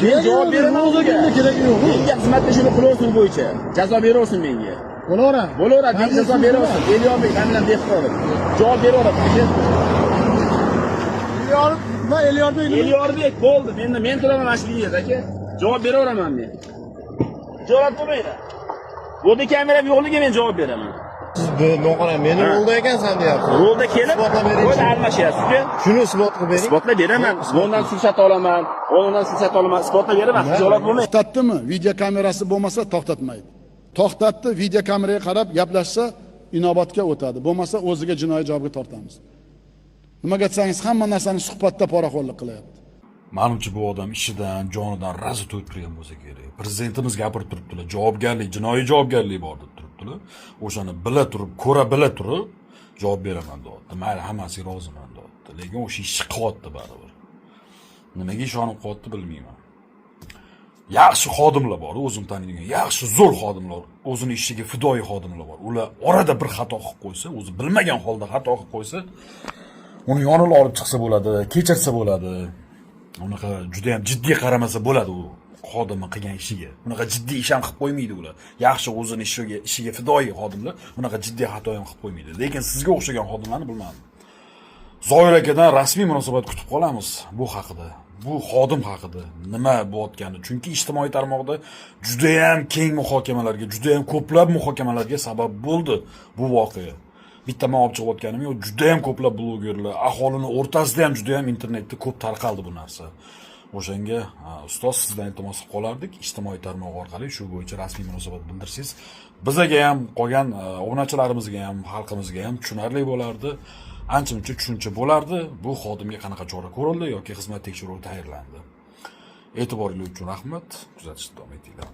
Men javob beraman o'ziga. Keragi yo'q. Menga xizmatda shuni qilaversin bo'yicha. Jazo beraversin menga. Bo'laveradi. Bo'laveradi, menga jazo beraversin. Elyorbek men bilan Dehqonov. Javob beraveradi. Elyorbek bo'ldi. Men turaman mana shu yerda aka. Javob beraveraman men. Javob bo'lmaydi. Bo'ldi kamera yo'qligiga men javob beraman. Siz noqara meni rolda ekansan deyapsiz. Rolda kelib, o'zi almashyapsiz-ku. Shuni isbot qilib bering. Isbotlab beraman. Bundan sursat olaman, o'ndan sursat olaman, isbotlab beraman. Javob bo'lmaydi. To'xtatdimi? Video kamerasi bo'lmasa to'xtatmaydi. To'xtatdi, video kameraga qarab gaplashsa inobatga o'tadi. Bo'lmasa o'ziga jinoiy javobga tortamiz. Nimaga aytsangiz hamma narsani suhbatda poraxo'rlik qilyapti. Menimcha bu odam ishidan, jonidan razi to'yib turgan bo'lsa kerak. Prezidentimiz gapirib turibdilar, javobgarlik, jinoiy javobgarlik bor deb turibdilar. O'shani bila turib, ko'ra bila turib javob beraman deyapti. Mayli, hammasiga roziman deyapti. Lekin o'sha ishni qilyapti baribir. Nimaga ishonib qilyapti bilmayman. Yaxshi xodimlar bor, o'zim taniydigan, yaxshi zo'r xodimlar, o'zini ishiga fidoyi xodimlar bor. Ular orada bir xato qilib qo'ysa, o'zi bilmagan holda xato qilib qo'ysa, uni yoniga olib chiqsa bo'ladi, kechirsa bo'ladi. Unaqa juda ham jiddiy qaramasa bo'ladi u xodimni qilgan ishiga. Unaqa jiddiy ish ham qilib qo'ymaydi ular. Yaxshi o'zini ishiga fidoyi xodimlar unaqa jiddiy xato ham qilib qo'ymaydi. Lekin sizga o'xshagan xodimlarni bilmadim. Zoir akadan rasmiy munosabat kutib qolamiz bu haqida. Bu xodim haqida nima bo'layotgani. Chunki ijtimoiy tarmoqda juda ham keng muhokamalarga, juda ham ko'plab muhokamalarga sabab bo'ldi bu voqea. Bitta men olib chiqayotganim yo'q, juda ham ko'plab blogerlar, aholini o'rtasida ham juda ham internetda ko'p tarqaldi bu narsa. O'shanga ustoz sizdan iltimos qilib qolardik, ijtimoiy tarmoq orqali shu bo'yicha rasmiy munosabat bildirsangiz, bizga ham, qolgan obunachilarimizga ham, xalqimizga ham tushunarli bo'lardi. Ancha-muncha tushuncha bo'lardi. Bu xodimga qanaqa chora ko'rildi yoki xizmat tekshiruvi tayinlandi. E'tiboringiz uchun rahmat. Kuzatishda davom etinglar.